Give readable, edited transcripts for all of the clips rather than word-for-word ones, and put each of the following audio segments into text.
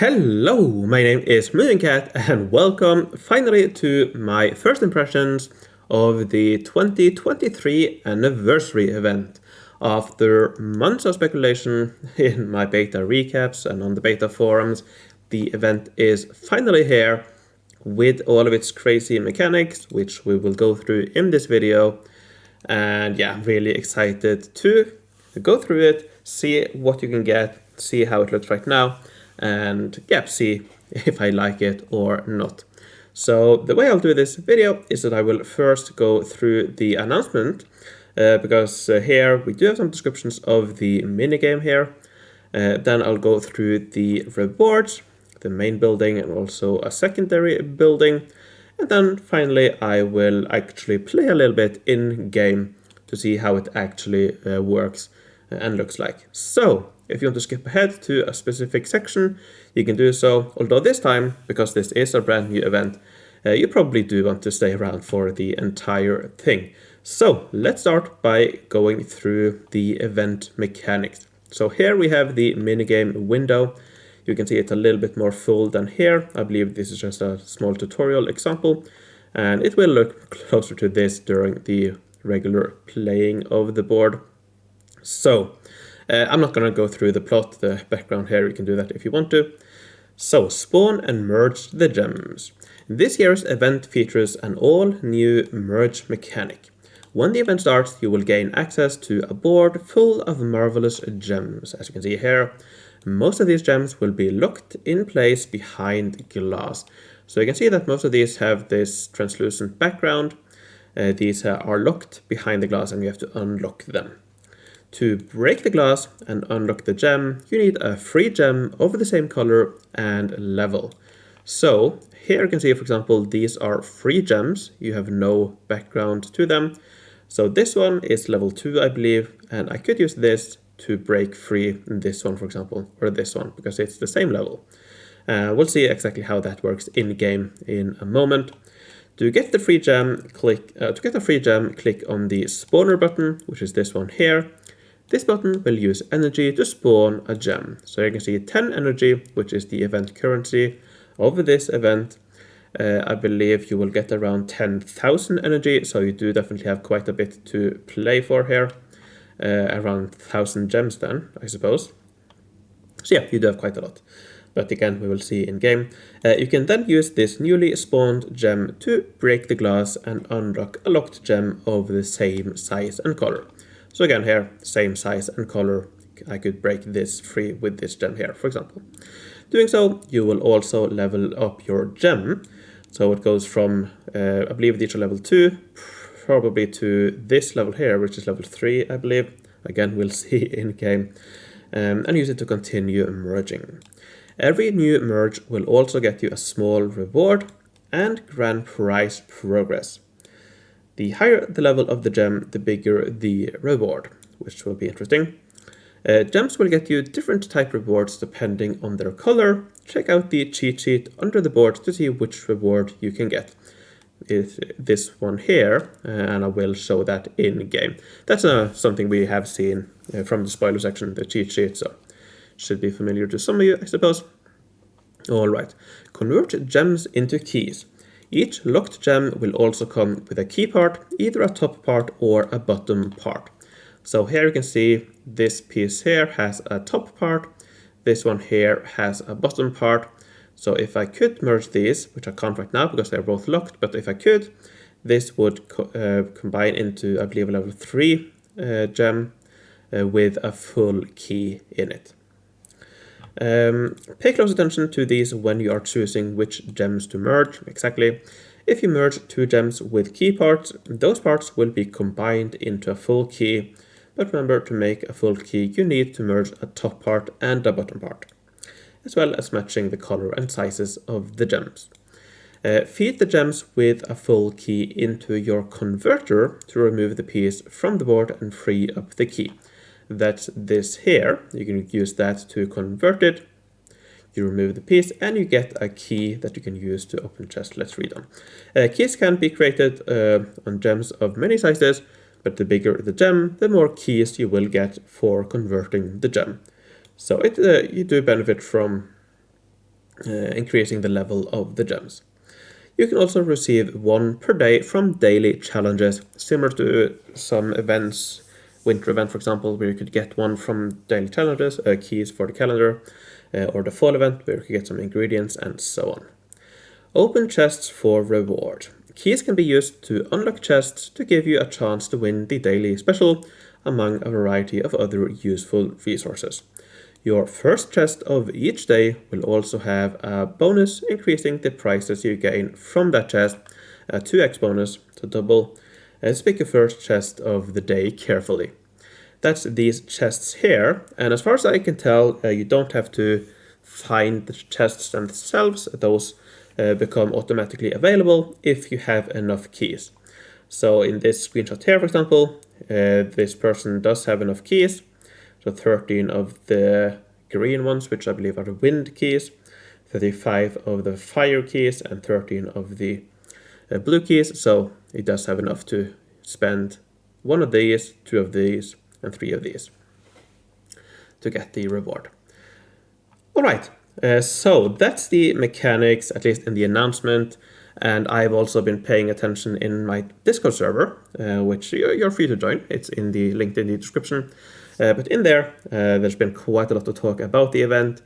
Hello, my name is MooingCat and welcome finally to my first impressions of the 2023 anniversary event. After months of speculation in my beta recaps and on the beta forums, the event is finally here with all of its crazy mechanics, which we will go through in this video. And yeah, really excited to go through it, see what you can get, see how it looks right now, and yeah, see if I like it or not. So the way I'll do this video is that I will first go through the announcement, because here we do have some descriptions of the minigame here. Then I'll go through the rewards, the main building, and also a secondary building. And then finally I will actually play a little bit in game to see how it actually works and looks like. So if you want to skip ahead to a specific section, you can do so. Although this time, because this is a brand new event, you probably do want to stay around for the entire thing. So let's start by going through the event mechanics. So here we have the minigame window. You can see it's a little bit more full than here. I believe this is just a small tutorial example, and it will look closer to this during the regular playing of the board. So I'm not going to go through the plot, the background here. You can do that if you want to. So spawn and merge the gems. This year's event features an all-new merge mechanic. When the event starts, you will gain access to a board full of marvelous gems. As you can see here, most of these gems will be locked in place behind glass. So you can see that most of these have this translucent background. These are locked behind the glass and you have to unlock them. To break the glass and unlock the gem, you need a free gem of the same color and level. So here you can see, for example, these are free gems. You have no background to them. So this one is level 2, I believe, and I could use this to break free this one, for example, or this one, because it's the same level. We'll see exactly how that works in game in a moment. To get the free gem, click on the spawner button, which is this one here. This button will use energy to spawn a gem. So you can see 10 energy, which is the event currency of this event. I believe you will get around 10,000 energy, so you do definitely have quite a bit to play for here. Around 1,000 gems then, I suppose. So yeah, you do have quite a lot. But again, we will see in game. You can then use this newly spawned gem to break the glass and unlock a locked gem of the same size and color. So again here, same size and color. I could break this free with this gem here, for example. Doing so, you will also level up your gem. So it goes from, I believe these are level 2, probably to this level here, which is level 3, I believe. Again, we'll see in game. And use it to continue merging. Every new merge will also get you a small reward and grand prize progress. The higher the level of the gem, the bigger the reward, which will be interesting. Gems will get you different type rewards depending on their color. Check out the cheat sheet under the board to see which reward you can get. Is this one here, and I will show that in game. That's something we have seen from the spoiler section, the cheat sheet, so should be familiar to some of you, I suppose. Alright, convert gems into keys. Each locked gem will also come with a key part, either a top part or a bottom part. So here you can see this piece here has a top part, this one here has a bottom part. So if I could merge these, which I can't right now because they're both locked, but if I could, this would combine into, I believe, a level 3 gem with a full key in it. Pay close attention to these when you are choosing which gems to merge. Exactly. If you merge 2 gems with key parts, those parts will be combined into a full key. But remember, to make a full key, you need to merge a top part and a bottom part, as well as matching the color and sizes of the gems. Feed the gems with a full key into your converter to remove the piece from the board and free up the key. That's this here. You can use that to convert it. You remove the piece and you get a key that you can use to open chest. Let's read on. Keys can be created on gems of many sizes, but the bigger the gem, the more keys you will get for converting the gem. So you do benefit from increasing the level of the gems. You can also receive 1 per day from daily challenges, similar to some events, winter event for example, where you could get 1 from daily challenges, keys for the calendar, or the fall event where you could get some ingredients and so on. Open chests for reward. Keys can be used to unlock chests to give you a chance to win the daily special, among a variety of other useful resources. Your first chest of each day will also have a bonus, increasing the prizes you gain from that chest, a 2x bonus to double. Pick your first chest of the day carefully. That's these chests here, and as far as I can tell, you don't have to find the chests themselves. Those become automatically available if you have enough keys. So in this screenshot here, for example, this person does have enough keys. So 13 of the green ones, which I believe are the wind keys, 35 of the fire keys, and 13 of the blue keys. So it does have enough to spend 1 of these, 2 of these, and 3 of these to get the reward. All right, so that's the mechanics, at least in the announcement. And I've also been paying attention in my Discord server, which you're free to join. It's in the link in the description. But in there, there's been quite a lot of talk about the event.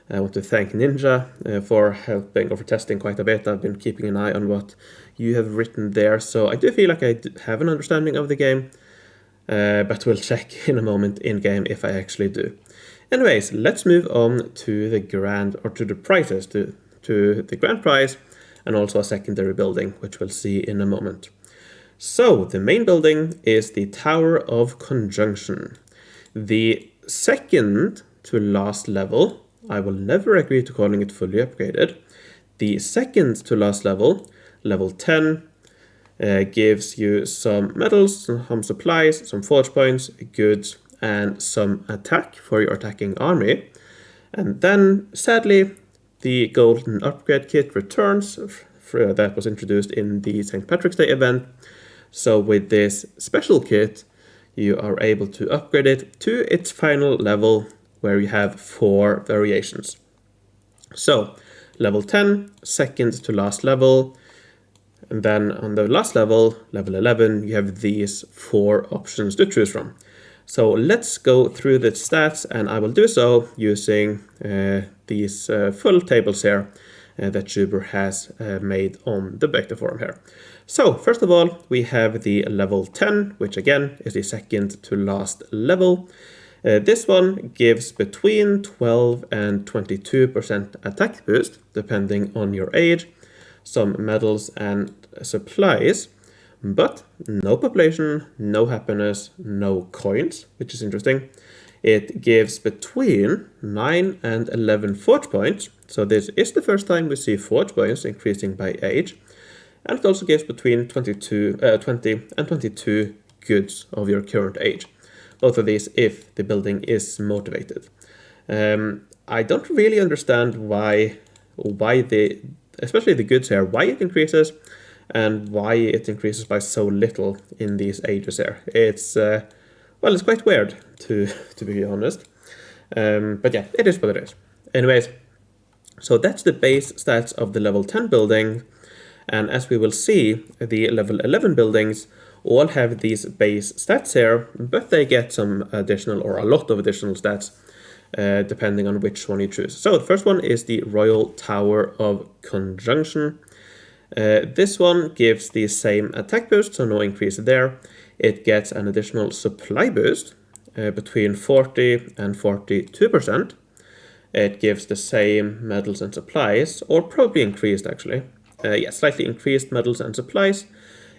I want to thank Ninja for helping or for testing quite a bit. I've been keeping an eye on what you have written there. So I do feel like I have an understanding of the game, but we'll check in a moment in game if I actually do. Anyways, let's move on to the prizes, to the grand prize, and also a secondary building, which we'll see in a moment. So the main building is the Tower of Conjunction. The second to last level, I will never agree to calling it fully upgraded. The second to last level, level 10, gives you some medals, some supplies, some forge points, goods, and some attack for your attacking army. And then, sadly, the golden upgrade kit returns. That was introduced in the St. Patrick's Day event. So with this special kit, you are able to upgrade it to its final level, where you have 4 variations. So level 10, second to last level, and then on the last level, level 11, you have these 4 options to choose from. So let's go through the stats, and I will do so using these full tables here that Juber has made on the Beta forum here. So first of all, we have the level 10, which again is the second to last level. This one gives between 12 and 22% attack boost, depending on your age, some medals and supplies, but no population, no happiness, no coins, which is interesting. It gives between 9 and 11 forge points, so this is the first time we see forge points increasing by age. And it also gives between 20 and 22 goods of your current age. Both of these if the building is motivated. I don't really understand why especially the goods here, why it increases and why it increases by so little in these ages here. It's it's quite weird to be honest. But yeah, it is what it is. Anyways, so that's the base stats of the level 10 building. And as we will see, the level 11 buildings all have these base stats here, but they get some additional or a lot of additional stats depending on which one you choose. So the first one is the Royal Tower of Conjunction. This one gives the same attack boost, so no increase there. It gets an additional supply boost between 40 and 42%. It gives the same medals and supplies, or probably increased actually. Slightly increased medals and supplies.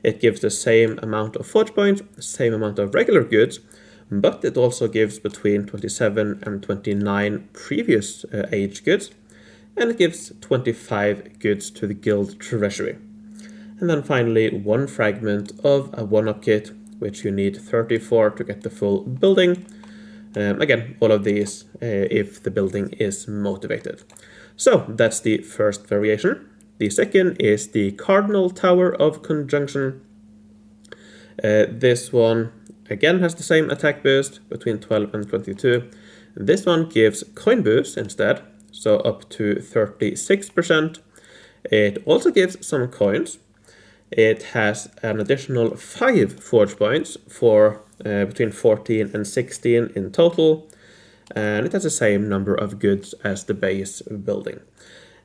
It gives the same amount of forge points, same amount of regular goods, but it also gives between 27 and 29 previous age goods, and it gives 25 goods to the guild treasury. And then finally, 1 fragment of a 1-up kit, which you need 34 to get the full building. Again, all of these if the building is motivated. So that's the first variation. The second is the Cardinal Tower of Conjunction. This one again has the same attack boost between 12 and 22. This one gives coin boost instead, so up to 36%. It also gives some coins. It has an additional 5 forge points for between 14 and 16 in total, and it has the same number of goods as the base building.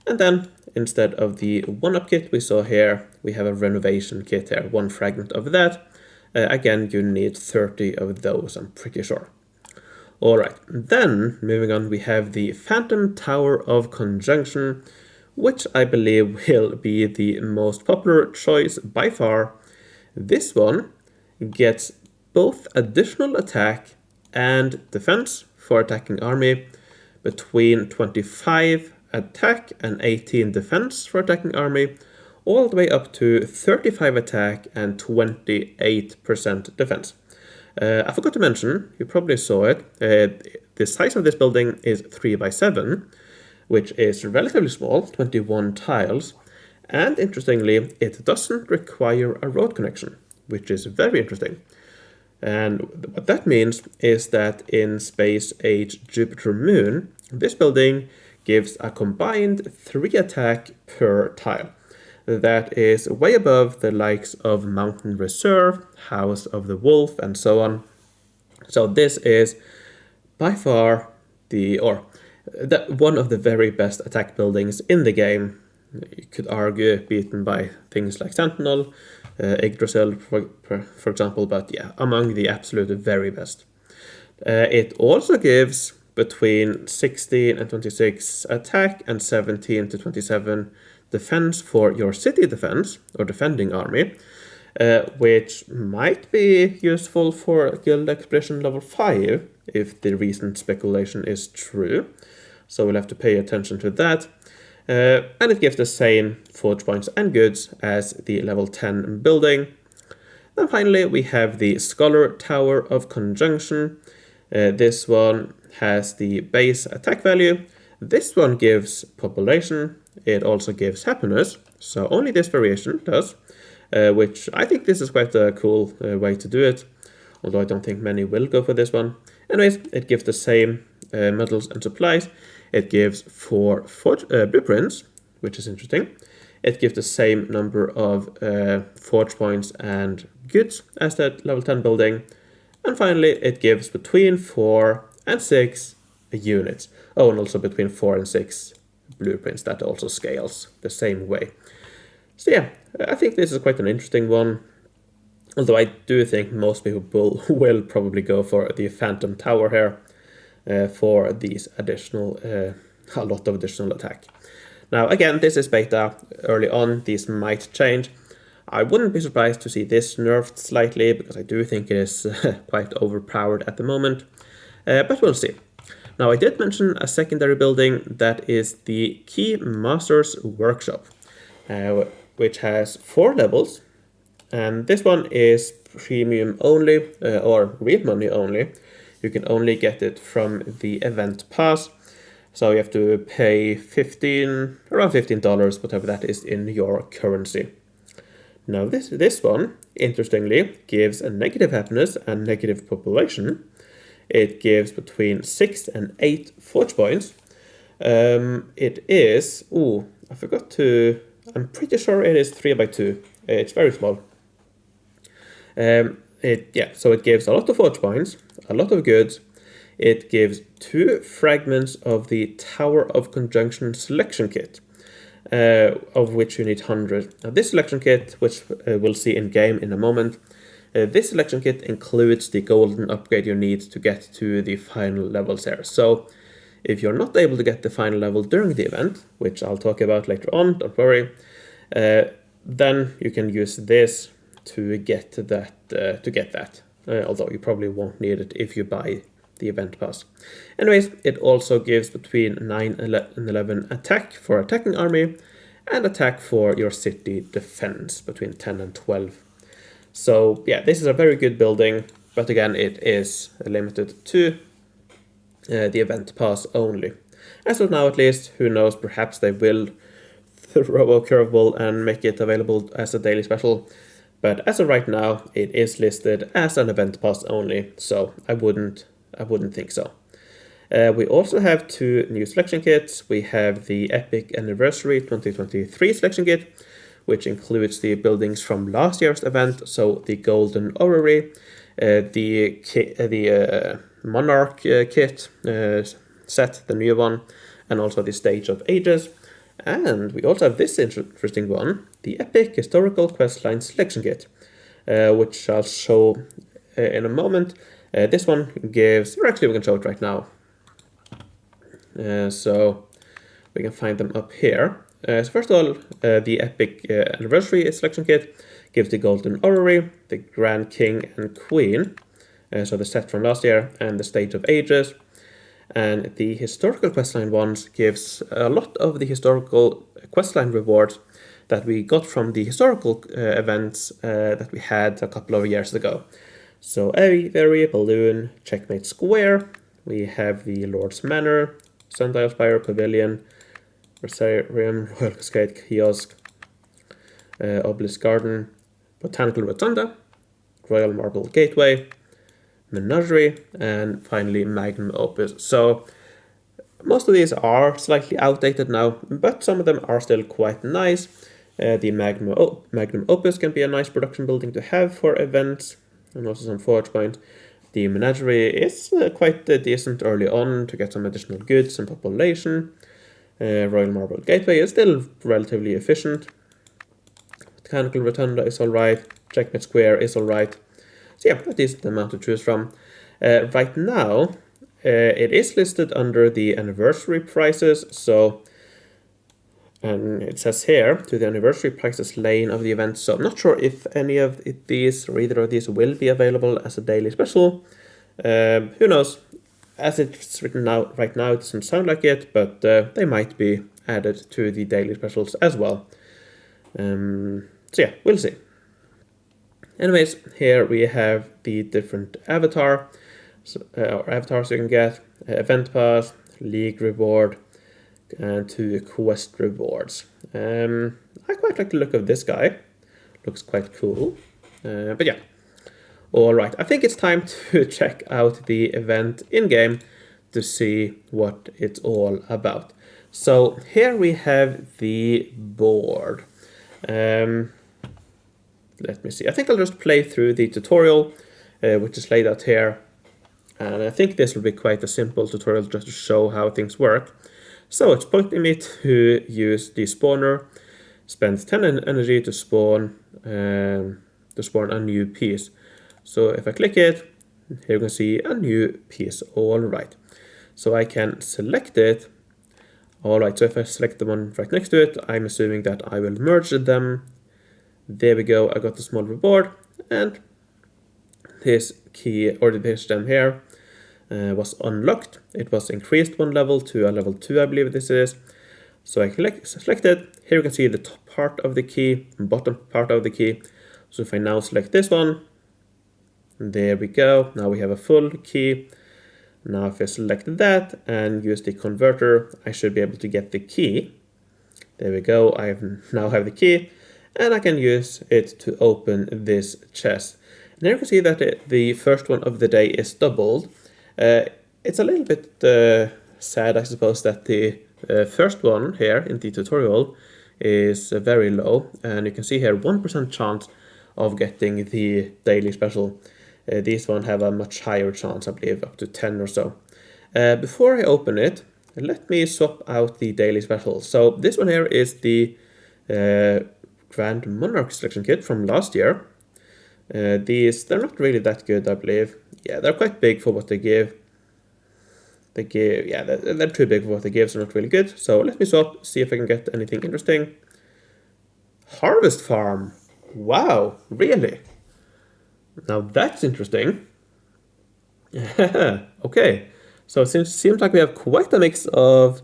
And then, instead of the 1-up kit we saw here, we have a renovation kit here, 1 fragment of that. Again, you need 30 of those, I'm pretty sure. Alright, then, moving on, we have the Phantom Tower of Conjunction, which I believe will be the most popular choice by far. This one gets both additional attack and defense for attacking army, between 25 attack and 18 defense for attacking army, all the way up to 35 attack and 28% defense. I forgot to mention, you probably saw it, the size of this building is 3x7, which is relatively small, 21 tiles, and interestingly, it doesn't require a road connection, which is very interesting. And what that means is that in Space Age Jupiter Moon, this building gives a combined 3 attack per tile. That is way above the likes of Mountain Reserve, House of the Wolf, and so on. So this is by far one of the very best attack buildings in the game. You could argue beaten by things like Sentinel, Yggdrasil, for example, but yeah, among the absolute very best. It also gives between 16 and 26 attack and 17 to 27 defense for your city defense or defending army, which might be useful for Guild Expedition level 5 if the recent speculation is true. So we'll have to pay attention to that. And it gives the same forge points and goods as the level 10 building. Then finally we have the Scholar Tower of Conjunction. This one has the base attack value. This one gives population. It also gives happiness. So only this variation does, which I think this is quite a cool way to do it. Although I don't think many will go for this one. Anyways, it gives the same metals and supplies. It gives 4 blueprints, which is interesting. It gives the same number of forge points and goods as that level 10 building. And finally, it gives between 4 and 6 units. Oh, and also between 4 and 6 blueprints. That also scales the same way. So yeah, I think this is quite an interesting one. Although I do think most people will probably go for the Phantom Tower here. For these additional, a lot of additional attack. Now again, this is beta. Early on, these might change. I wouldn't be surprised to see this nerfed slightly, because I do think it is quite overpowered at the moment. But we'll see. Now I did mention a secondary building that is the Key Master's Workshop, which has 4 levels. And this one is premium only, or real money only. You can only get it from the event pass, so you have to pay around $15, whatever that is in your currency. Now this one, interestingly, gives a negative happiness and negative population. It gives between 6 and 8 forge points. It is, I'm pretty sure it is 3x2. It's very small. So it gives a lot of forge points, a lot of goods. It gives 2 fragments of the Tower of Conjunction selection kit, of which you need 100. Now this selection kit, which we'll see in game in a moment, this selection kit includes the golden upgrade you need to get to the final levels here. So if you're not able to get the final level during the event, which I'll talk about later on, don't worry, then you can use this to get that. Although you probably won't need it if you buy the event pass. Anyways, it also gives between 9 and 11 attack for attacking army, and attack for your city defense between 10 and 12. So yeah, this is a very good building, but again, it is limited to the event pass only. As of now, at least, who knows, perhaps they will throw a curveball and make it available as a daily special. But as of right now, it is listed as an event pass only, so I wouldn't think so. We also have 2 new selection kits. We have the Epic Anniversary 2023 selection kit, which includes the buildings from last year's event, so the Golden Orrery, the Monarch kit set, the new one, and also the Stage of Ages. And we also have this interesting one, the Epic Historical Questline Selection Kit, which I'll show in a moment. This one gives, or actually we can show it right now. So we can find them up here. So first of all, the Epic Anniversary Selection Kit gives the Golden Orrery, the Grand King and Queen, so the set from last year, and the Stage of Ages. And the Historical Questline ones gives a lot of the historical questline rewards that we got from the historical events that we had a couple of years ago. So Aviary, Balloon, Checkmate Square, we have the Lord's Manor, Sundial Spire, Pavilion, Versarium, Royal Cascade, Kiosk, Obelisk Garden, Botanical Rotunda, Royal Marble Gateway, Menagerie, and finally Magnum Opus. So most of these are slightly outdated now, but some of them are still quite nice. The Magnum Opus can be a nice production building to have for events, and also some forge points. The Menagerie is quite decent early on to get some additional goods and population. Royal Marble Gateway is still relatively efficient. Botanical Rotunda is alright. Checkmate Square is alright. So yeah, a decent amount to choose from. Right now, it is listed under the anniversary prices, so and it says here to the anniversary prices lane of the event. So I'm not sure if any of these or either of these will be available as a daily special. Who knows? As it's written out right now, it doesn't sound like it, but they might be added to the daily specials as well. So yeah, we'll see. Anyways, here we have the different avatars you can get, event pass, league reward, and 2 quest rewards. I quite like the look of this guy. Looks quite cool. But yeah. Alright, I think it's time to check out the event in-game to see what it's all about. So here we have the board. Let me see. I think I'll just play through the tutorial, which is laid out here. And I think this will be quite a simple tutorial just to show how things work. So it's pointing me to use the spawner, spend 10 energy to spawn a new piece. So if I click it, here you can see a new piece. All right. So I can select it. All right. So if I select the one right next to it, I'm assuming that I will merge them. There we go. I got the small reward, and this key or this gem here was unlocked. It was increased 1 level to a level 2, I believe this is. So I select it. Here you can see the top part of the key, bottom part of the key. So if I now select this one, there we go. Now we have a full key. Now if I select that and use the converter, I should be able to get the key. There we go. I now have the key, and I can use it to open this chest. And there you can see that the first one of the day is doubled. It's a little bit sad, I suppose, that the first one here in the tutorial is very low. And you can see here 1% chance of getting the daily special. These one have a much higher chance, I believe, up to 10 or so. Before I open it, let me swap out the daily special. So this one here is the Grand Monarch selection kit from last year. They're not really that good, I believe. Yeah, they're quite big for what they give. They're too big for what they give, so not really good. So let me swap, see if I can get anything interesting. Harvest Farm. Wow, really? Now that's interesting. Okay, so it seems like we have quite a mix of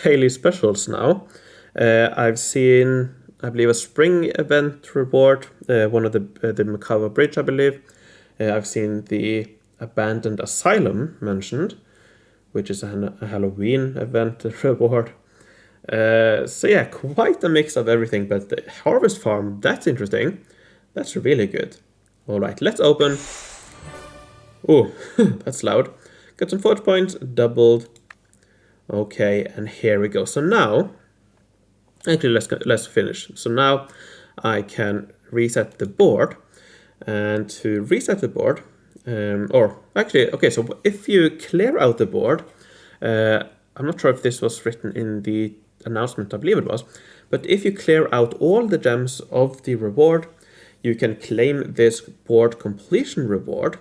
daily specials now. I've seen, I believe, a spring event reward, one of the Macawa Bridge, I believe. I've seen the Abandoned Asylum mentioned, which is a Halloween event reward. So yeah, quite a mix of everything, but the Harvest Farm, that's interesting. That's really good. All right, let's open. Oh, that's loud. got some forge points, doubled. Okay, and here we go. So now, actually, let's finish. So now I can reset the board, and to reset the board, or actually, okay, so if you clear out the board, I'm not sure if this was written in the announcement, I believe it was, but if you clear out all the gems of the reward, you can claim this board completion reward.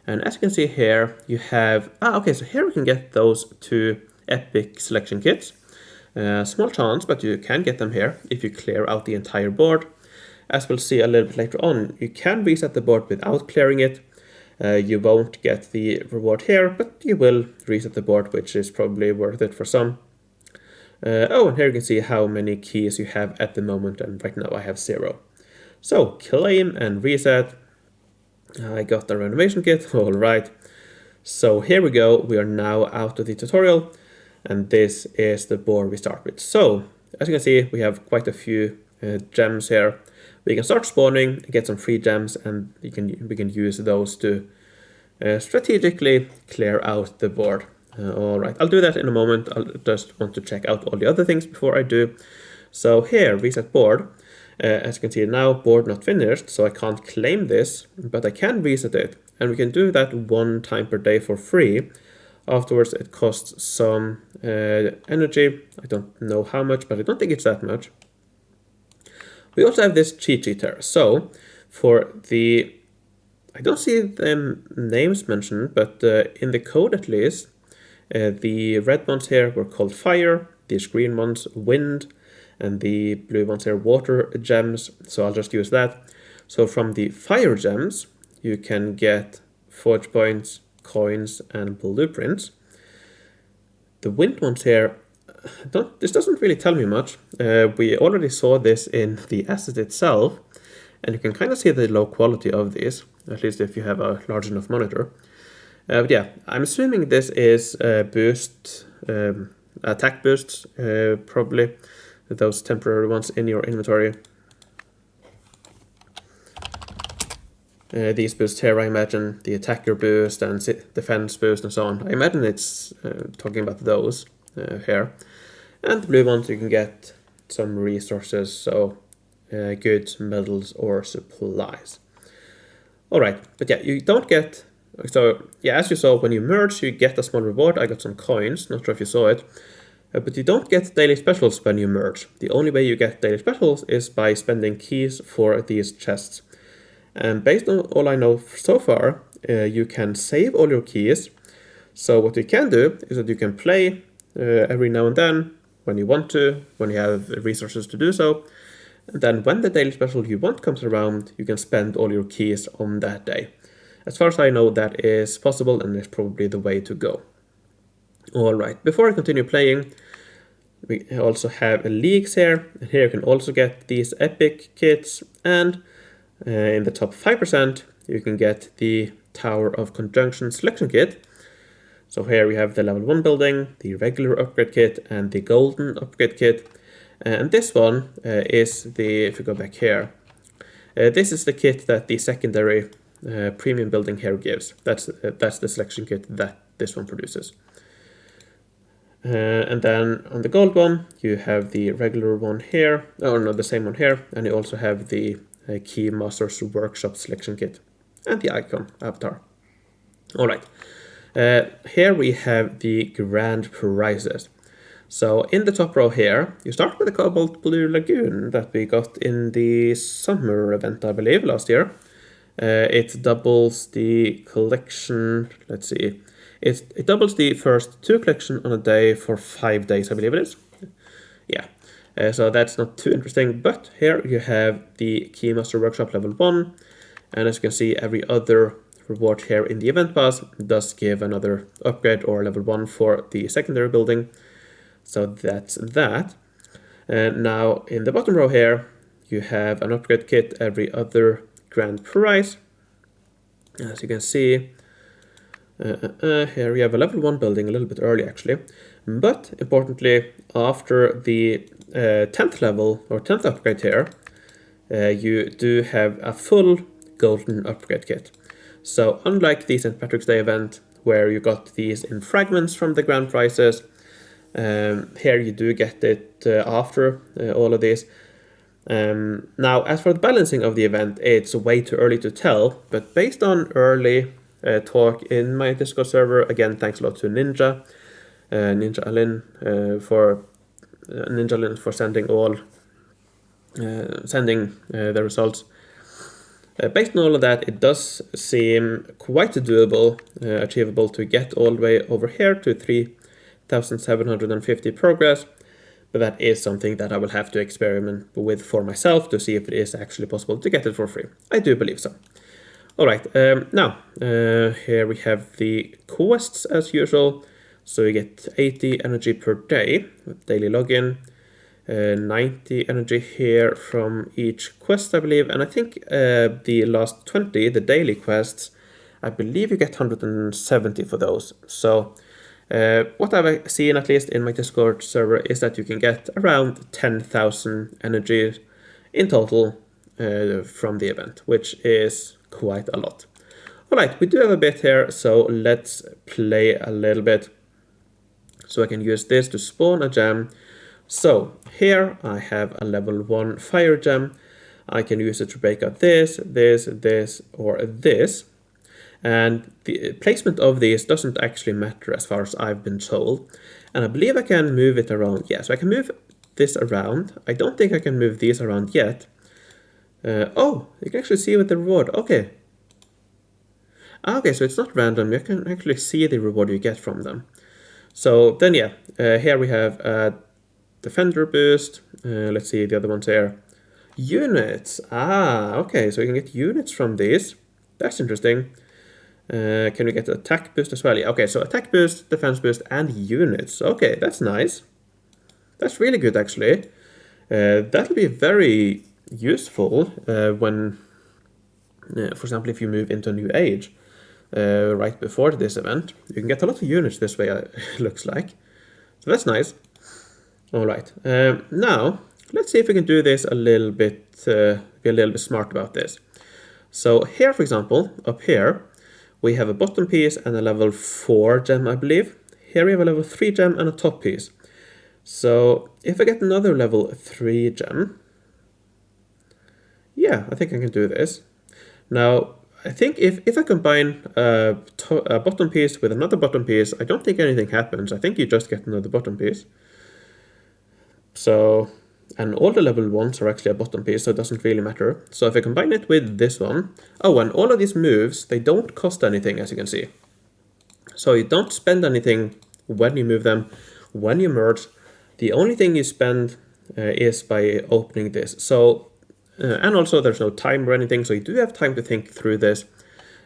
And as you can see here, you have, okay, so here we can get those 2 epic selection kits. Small chance, but you can get them here if you clear out the entire board. As we'll see a little bit later on, you can reset the board without clearing it. You won't get the reward here, but you will reset the board, which is probably worth it for some. Oh, and here you can see how many keys you have at the moment, and right now I have 0. So, claim and reset. I got the renovation kit, alright. So here we go, we are now out of the tutorial, and this is the board we start with. So, as you can see, we have quite a few gems here. We can start spawning, get some free gems, and we can use those to strategically clear out the board. Alright, I'll do that in a moment. I'll just want to check out all the other things before I do. So here, reset board. As you can see now, board not finished, so I can't claim this, but I can reset it. And we can do that 1 time per day for free. Afterwards, it costs some energy. I don't know how much, but I don't think it's that much. We also have this cheat sheet here. So for the, I don't see the names mentioned, but in the code at least, the red ones here were called fire, these green ones wind, and the blue ones here water gems. So I'll just use that. So from the fire gems, you can get forge points, coins, and blueprints. The wind ones here, this doesn't really tell me much. We already saw this in the asset itself, and you can kind of see the low quality of these, at least if you have a large enough monitor. But yeah, I'm assuming this is boost, attack boosts, probably, those temporary ones in your inventory. These boosts here, I imagine, the attacker boost and defense boost and so on. I imagine it's talking about those here. And the blue ones, you can get some resources, so goods, metals, or supplies. Alright, but yeah, you don't get, so yeah, as you saw, when you merge, you get a small reward. I got some coins, not sure if you saw it. But you don't get daily specials when you merge. The only way you get daily specials is by spending keys for these chests. And based on all I know so far, you can save all your keys. So what you can do is that you can play every now and then when you want to, when you have resources to do so. And then when the daily special you want comes around, you can spend all your keys on that day. As far as I know, that is possible and is probably the way to go. Alright, before I continue playing, we also have leagues here. And here you can also get these epic kits, and in the top 5% you can get the Tower of Conjunction selection kit. So here we have the level 1 building, the regular upgrade kit, and the golden upgrade kit. And this one is the, if you go back here, this is the kit that the secondary premium building here gives. That's the selection kit that this one produces. And then on the gold one, you have the regular one here, or no, the same one here, and you also have the Key Master's Workshop selection kit and the icon avatar. Alright, here we have the grand prizes. So in the top row here, you start with the Cobalt Blue Lagoon that we got in the summer event, I believe, last year. It doubles the collection, let's see, it doubles the first 2 collection on a day for 5 days, I believe it is. Yeah, so that's not too interesting, but here you have the Keymaster Workshop level 1, and as you can see, every other reward here in the event pass does give another upgrade or level 1 for the secondary building. So that's that. And now in the bottom row here, you have an upgrade kit every other grand prize. As you can see, here we have a level 1 building a little bit early actually. But importantly, after the 10th level or 10th upgrade here, you do have a full golden upgrade kit. So unlike the St. Patrick's Day event, where you got these in fragments from the grand prizes. Here you do get it after all of these. Now, as for the balancing of the event, it's way too early to tell, but based on early talk in my Discord server, again, thanks a lot to Ninja Alin for sending the results. Based on all of that, it does seem quite doable, achievable to get all the way over here to 3,750 progress, but that is something that I will have to experiment with for myself to see if it is actually possible to get it for free. I do believe so. Alright, now, here we have the quests as usual. So you get 80 energy per day with daily login. 90 energy here from each quest, I believe, and I think the last 20, the daily quests, I believe you get 170 for those. So what I've seen, at least in my Discord server, is that you can get around 10,000 energy in total from the event, which is quite a lot. Alright, we do have a bit here, so let's play a little bit. So I can use this to spawn a gem. So here I have a level 1 fire gem. I can use it to break out this, or this. And the placement of these doesn't actually matter as far as I've been told. And I believe I can move it around. Yeah, so I can move this around. I don't think I can move these around yet. Oh, you can actually see with the reward. Okay. Okay, so it's not random. You can actually see the reward you get from them. So then, yeah, here we have defender boost. Let's see the other ones here. Units. Ah, okay, so you can get units from these. That's interesting. Can we get attack boost as well? Yeah, okay, so attack boost, defense boost, and units. Okay, that's nice. That's really good, actually. That'll be very useful when, for example, if you move into a new age right before this event. You can get a lot of units this way, it looks like. So that's nice. All right, now let's see if we can do this a little bit, be a little bit smart about this. So here, for example, up here, we have a bottom piece and a level 4 gem, I believe. Here we have a level 3 gem and a top piece. So if I get another level 3 gem, yeah, I think I can do this. Now, I think if I combine a bottom piece with another bottom piece, I don't think anything happens. I think you just get another bottom piece. So, and all the level 1s are actually a bottom piece, so it doesn't really matter. So if I combine it with this one, oh, and all of these moves, they don't cost anything, as you can see. So you don't spend anything when you move them, when you merge. The only thing you spend is by opening this. So, and also there's no time or anything, so you do have time to think through this,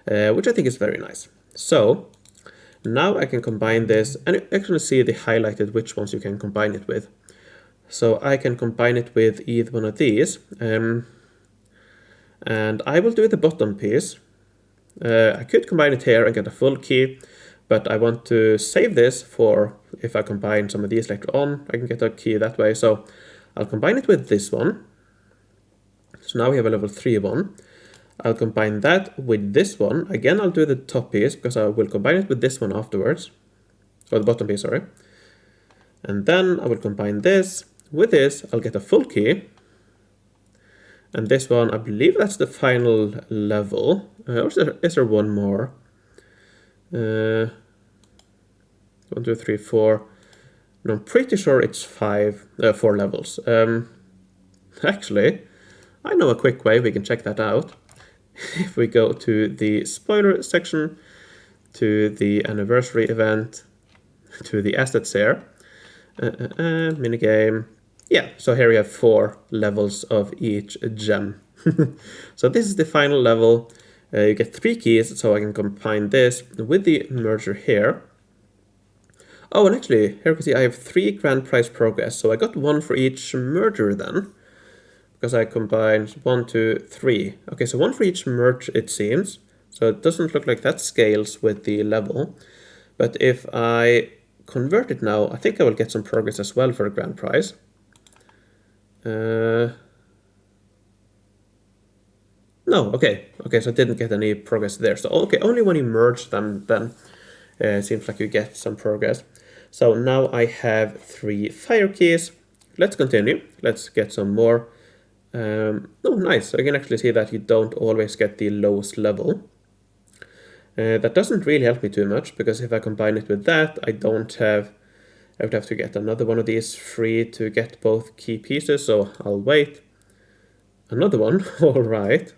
which I think is very nice. So now I can combine this, and you actually see the highlighted which ones you can combine it with. So I can combine it with either one of these, and I will do the bottom piece. I could combine it here and get a full key, but I want to save this for if I combine some of these later on, I can get a key that way. So I'll combine it with this one. So now we have a level 3 one. I'll combine that with this one. Again, I'll do the top piece because I will combine it with this one afterwards. Or the bottom piece, sorry. And then I will combine this with this. I'll get a full key. And this one, I believe that's the final level. Or is there one more? 1, 2, 3, 4. No, I'm pretty sure it's 4 levels. Actually, I know a quick way we can check that out. If we go to the spoiler section, to the anniversary event, to the assets here, minigame. Yeah, so here we have 4 levels of each gem. So this is the final level. You get 3 keys, so I can combine this with the merger here. Oh, and actually, here you can see I have 3 grand prize progress, so I got 1 for each merger then. Because I combined 1, 2, 3. Okay, so 1 for each merge, it seems. So it doesn't look like that scales with the level. But if I convert it now, I think I will get some progress as well for a grand prize. No, okay. Okay, so I didn't get any progress there. So, okay, only when you merge them then seems like you get some progress. So now I have 3 fire keys. Let's continue. Let's get some more. Oh, nice. So I can actually see that you don't always get the lowest level. That doesn't really help me too much, because if I combine it with that, I would have to get another one of these free to get both key pieces, so I'll wait. Another one, alright.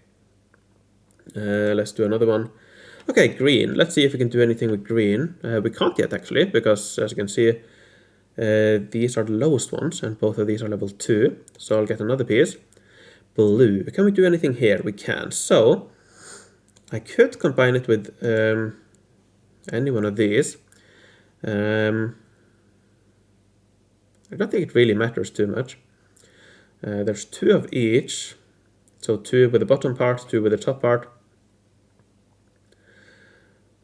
Let's do another one. Okay, green. Let's see if we can do anything with green. We can't yet, actually, because as you can see, these are the lowest ones, and both of these are level 2. So I'll get another piece. Blue. Can we do anything here? We can. So I could combine it with any one of these. I don't think it really matters too much. There's 2 of each. So 2 with the bottom part, 2 with the top part.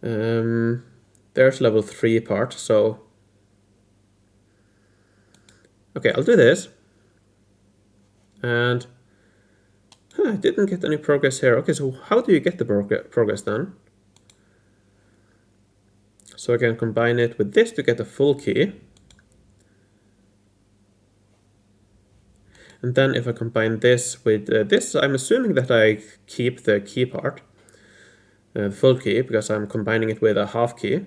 There's level 3 part, so... Okay, I'll do this. And... I didn't get any progress here. Okay, so how do you get the progress then? So I can combine it with this to get a full key. And then if I combine this with this, I'm assuming that I keep the key part. The full key, because I'm combining it with a half key.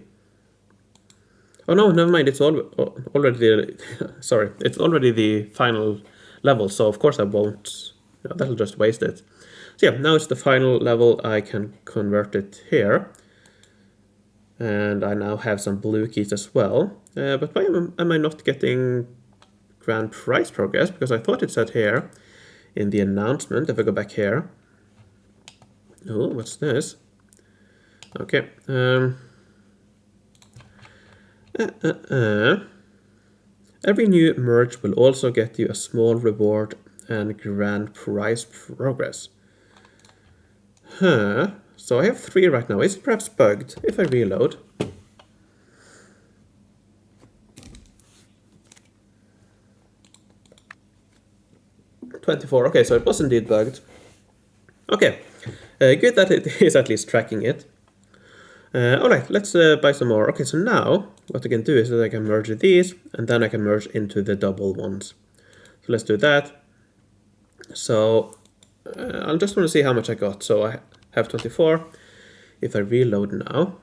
Oh no, never mind, it's already sorry, it's already the final level, so of course I won't, no, that'll just waste it. So yeah, now it's the final level, I can convert it here. And I now have some blue keys as well. But why am I not getting grand prize progress? Because I thought it said here in the announcement, if I go back here. Oh, what's this? Okay. Every new merge will also get you a small reward and grand prize progress. Huh. So I have 3 right now. Is it perhaps bugged if I reload? $24. Okay, so it was indeed bugged. Okay. Good that it is at least tracking it. Alright, let's buy some more. Okay, so now what I can do is that I can merge these, and then I can merge into the double ones. So let's do that. So I just want to see how much I got. So I have 24. If I reload now,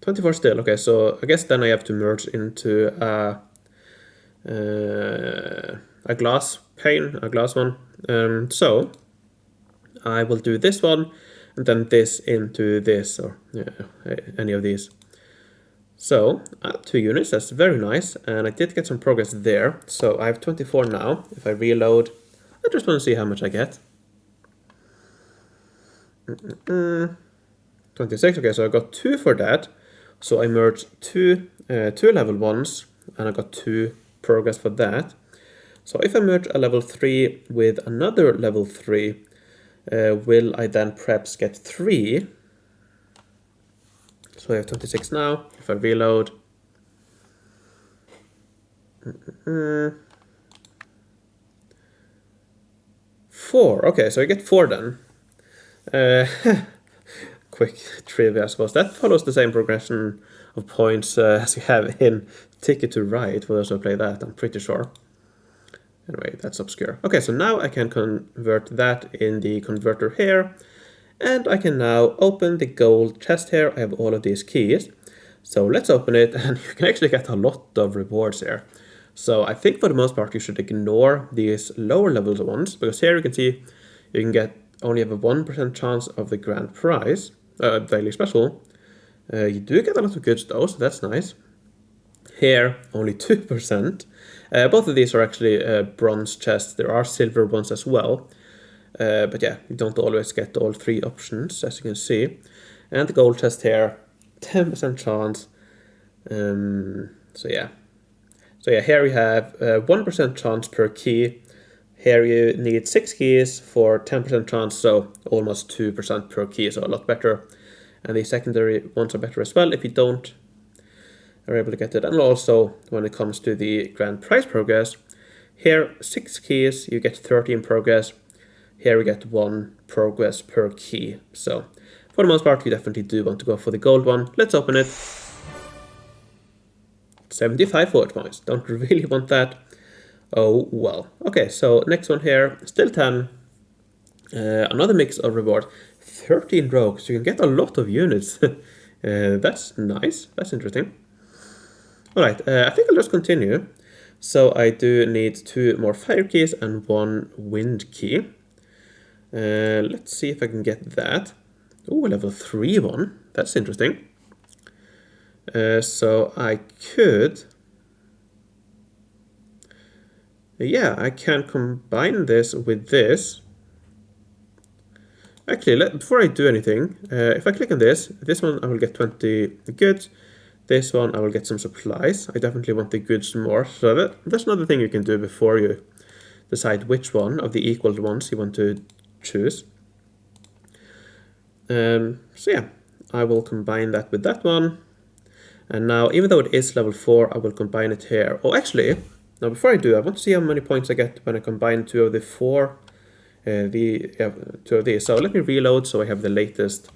24 still. Okay, so I guess then I have to merge into a glass pane, a glass one. So I will do this one, and then this into this, or any of these. So 2 units, that's very nice, and I did get some progress there. So I have 24 now. If I reload, I just want to see how much I get. 26. Okay, so I got 2 for that. So I merged two level 1s, and I got 2 progress for that. So if I merge a level 3 with another level 3, will I then perhaps get 3? So I have 26 now. If I reload, 4. Okay, so I get 4 then. Quick trivia, I suppose. That follows the same progression of points as you have in Ticket to Ride, for those who play that, I'm pretty sure. Anyway, that's obscure. Okay, so now I can convert that in the converter here. And I can now open the gold chest here. I have all of these keys. So let's open it, and you can actually get a lot of rewards here. So I think for the most part you should ignore these lower levels ones, because here you can see you can get only have a 1% chance of the grand prize, daily special. You do get a lot of goods though, so that's nice. Here, only 2%. Both of these are actually bronze chests. There are silver ones as well. But yeah, you don't always get all 3 options, as you can see. And the gold chest here, 10% chance. So yeah, here you have 1% chance per key. Here you need 6 keys for 10% chance, so almost 2% per key, so a lot better. And the secondary ones are better as well if you are able to get it. And also, when it comes to the grand prize progress, here 6 keys, you get 13 progress. here we get 1 progress per key. So for the most part, you definitely do want to go for the gold one. Let's open it. 75 forward points. Don't really want that. Oh well. Okay, so next one here, still 10. Another mix of reward. 13 rogues. You can get a lot of units. That's nice. That's interesting. Alright, I think I'll just continue. So I do need 2 more fire keys and 1 wind key. Let's see if I can get that. Oh, level 3 one. That's interesting. So I could... Yeah, I can combine this with this. Actually, before I do anything, if I click on this one I will get 20 goods. This one I will get some supplies. I definitely want the goods more. So that's another thing you can do before you decide which one of the equal ones you want to choose. So yeah, I will combine that with that one. And now, even though it is level 4, I will combine it here. Oh, actually, now before I do, I want to see how many points I get when I combine 2 of the 4. 2 of these. So let me reload so I have the latest.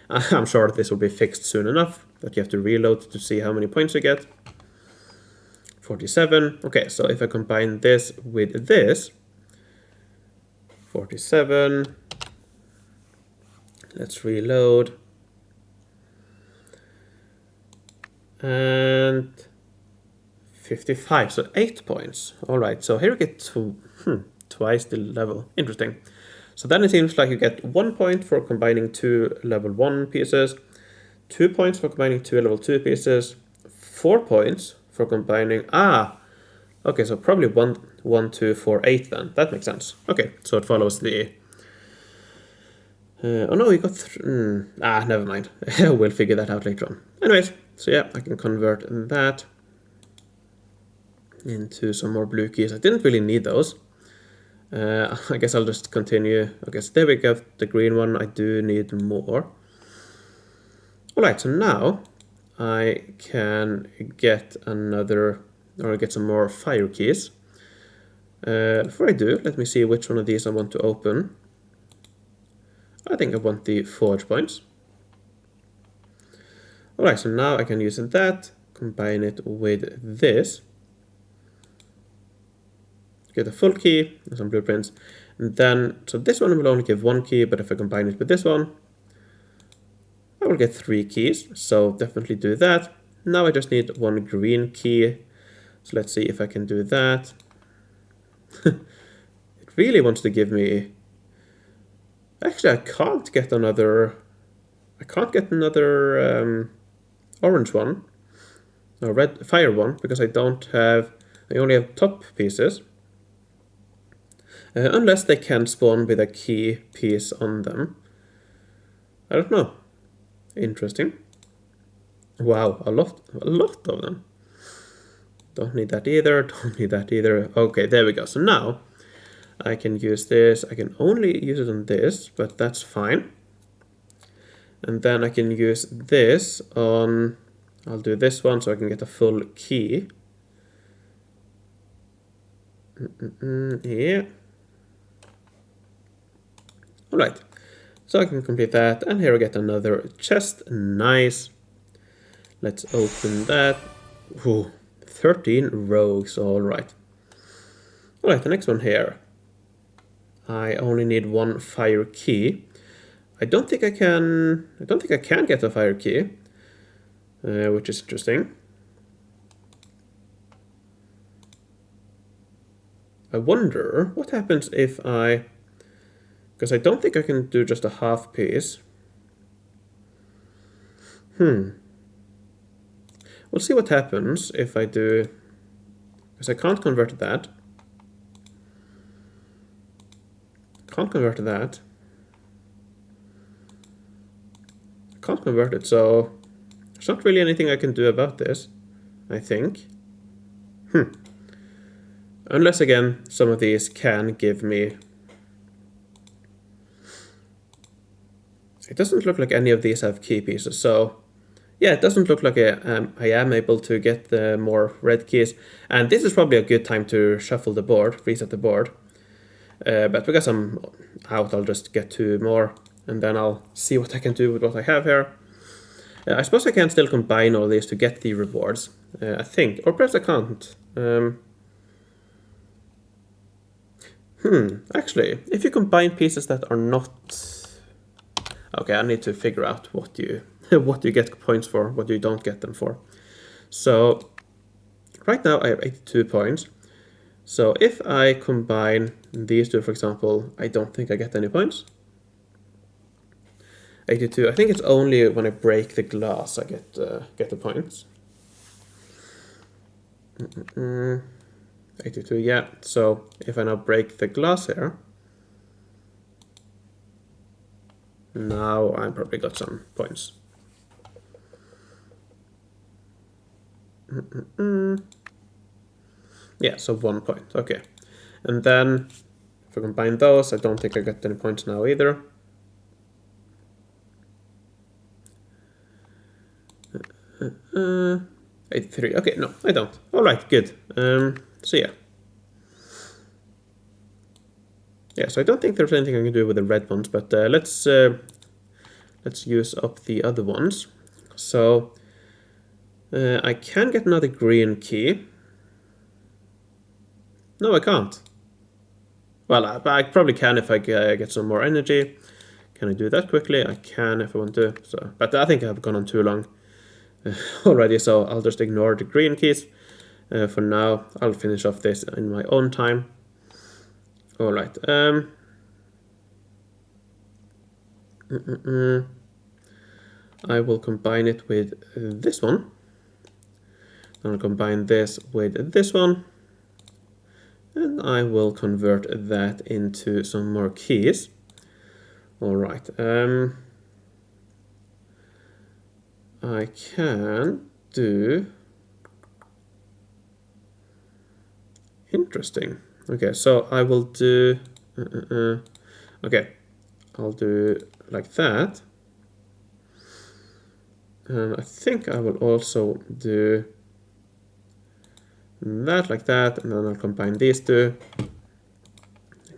I'm sure this will be fixed soon enough, but you have to reload to see how many points you get. 47. Okay, so if I combine this with this, 47. Let's reload. And 55, so 8 points. All right, so here we get twice the level. Interesting. So then it seems like you get 1 point for combining 2 level 1 pieces, 2 points for combining 2 level 2 pieces, 4 points for combining... okay, so probably 1, 2, 4, 8 then. That makes sense. Okay, so it follows the... oh no, you got... never mind. We'll figure that out later on. Anyways, so yeah, I can convert that into some more blue keys. I didn't really need those. I guess I'll just continue. Okay, so there we go, the green one. I do need more. Alright, so now I can get another, or get some more fire keys. Before I do, let me see which one of these I want to open. I think I want the forge points. Alright, so now I can use that, combine it with this. Get a full key and some blueprints. And then, so this one will only give 1 key, but if I combine it with this one, I will get 3 keys. So definitely do that. Now I just need 1 green key. So let's see if I can do that. It really wants to give me... Actually, I can't get another orange one. Or red fire one, because I only have top pieces. Unless they can spawn with a key piece on them. I don't know. Interesting. Wow, a lot of them. Don't need that either, don't need that either. Okay, there we go. So now I can use this. I can only use it on this, but that's fine. And then I can use this on... I'll do this one so I can get a full key. Yeah. Alright, so I can complete that, and here I get another chest. Nice. Let's open that. Ooh, 13 rogues, alright. Alright, the next one here. I only need 1 fire key. I don't think I can get a fire key, which is interesting. I wonder what happens if I... Because I don't think I can do just a half piece. We'll see what happens if I do... Because I can't convert that. Can't convert that. I can't convert it, so... There's not really anything I can do about this, I think. Unless, again, some of these can give me... It doesn't look like any of these have key pieces, so... Yeah, it doesn't look like I am able to get the more red keys. And this is probably a good time to shuffle the board, reset the board. But because I'm out, I'll just get 2 more, and then I'll see what I can do with what I have here. I suppose I can still combine all these to get the rewards, I think, or perhaps I can't. Actually, if you combine pieces that are not... Okay, I need to figure out what you what you get points for, what you don't get them for. So right now I have 82 points. So if I combine these two, for example, I don't think I get any points. 82. I think it's only when I break the glass I get the points. 82, yeah. So if I now break the glass here, now I probably got some points. Yeah, so 1 point. Okay. And then if I combine those, I don't think I get any points now either. Uh, 83. Okay, no, I don't. All right, good. So yeah. Yeah, so I don't think there's anything I can do with the red ones, but let's use up the other ones. So I can get another green key. No, I can't. Well, I probably can if I get some more energy. Can I do that quickly? I can if I want to. So, but I think I've gone on too long already, so I'll just ignore the green keys. For now, I'll finish off this in my own time. All right. I will combine it with this one. I'll combine this with this one. And I will convert that into some more keys. All right. I can do... Interesting. Okay, so I will do... Okay, I'll do like that. And I think I will also do that like that, and then I'll combine these two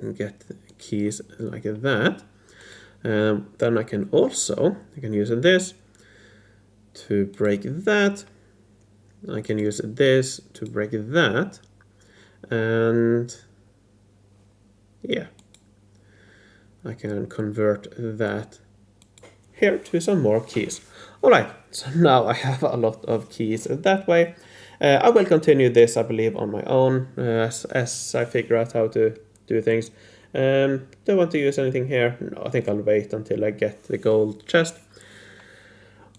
and get keys like that. Then I can use this to break that. I can use this to break that. And yeah, I can convert that here to some more keys. All right, so now I have a lot of keys that way. I will continue this, I believe, on my own as I figure out how to do things. Do I want to use anything here? No, I think I'll wait until I get the gold chest.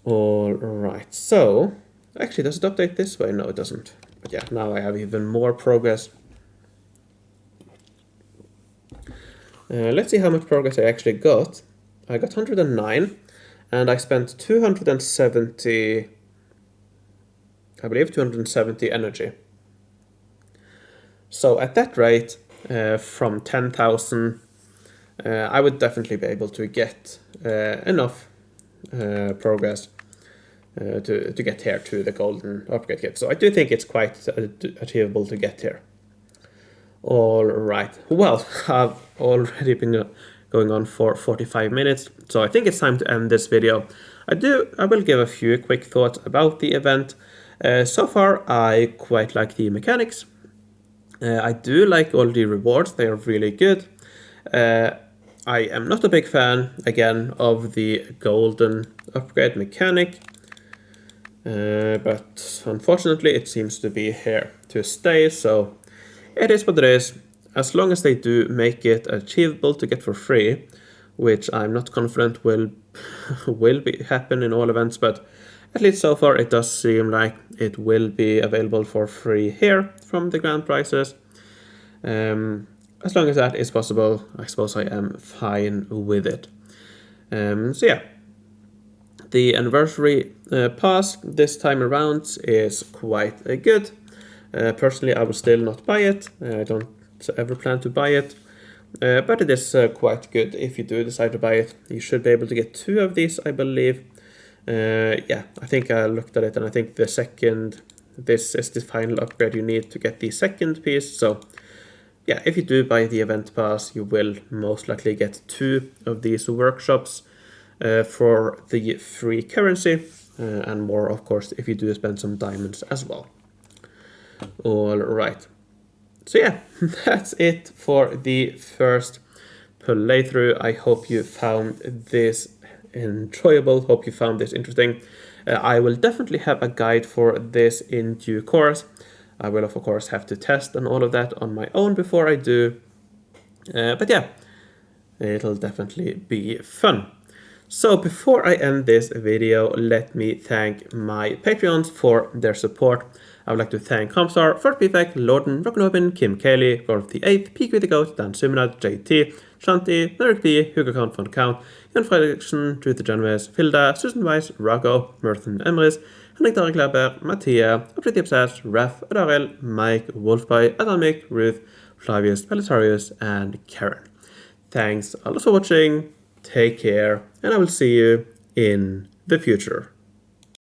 All right, so actually, does it update this way? No, it doesn't. But yeah, now I have even more progress. Let's see how much progress I actually got. I got 109, and I spent 270, I believe 270 energy. So at that rate, from 10,000, I would definitely be able to get enough progress to get here to the golden upgrade kit. So I do think it's quite achievable to get here. All right. Well, I've already been going on for 45 minutes, so I think it's time to end this video. I will give a few quick thoughts about the event. So far, I quite like the mechanics. I do like all the rewards. They are really good. I am not a big fan, again, of the golden upgrade mechanic. But unfortunately, it seems to be here to stay, so it is what it is. As long as they do make it achievable to get for free, which I'm not confident will happen in all events, but at least so far it does seem like it will be available for free here from the grand prizes. As long as that is possible, I suppose I am fine with it. So yeah, the anniversary pass this time around is quite good. Personally, I will still not buy it. I don't ever plan to buy it. But it is quite good if you do decide to buy it. You should be able to get 2 of these, I believe. Yeah, I think I looked at it, and I think this is the final upgrade you need to get the second piece. So yeah, if you do buy the event pass, you will most likely get 2 of these workshops for the free currency, and more, of course, if you do spend some diamonds as well. All right. So yeah, that's it for the first playthrough. I hope you found this enjoyable, hope you found this interesting. I will definitely have a guide for this in due course. I will of course have to test and all of that on my own before I do. But yeah, it'll definitely be fun. So before I end this video, let me thank my Patreons for their support. I would like to thank Comstar, Fort Prefect, Lorden, Rockenobin, Kim Cayley, Golf the 8th, Peak with the Goat, Dan Suminad, JT, Shanti, Merrick B, Hugo Count von Count, Jan Fredriksen, Truth the Genoese, Filda, Susan Weiss, Rocco, Merthen Emrys, Henrik Darek Laber, Mattia, Pretty Obsessed, Raf, Adarel, Mike, Wolfboy, Adamic, Ruth, Flavius, Pelletarius, and Karen. Thanks a lot for watching, take care, and I will see you in the future.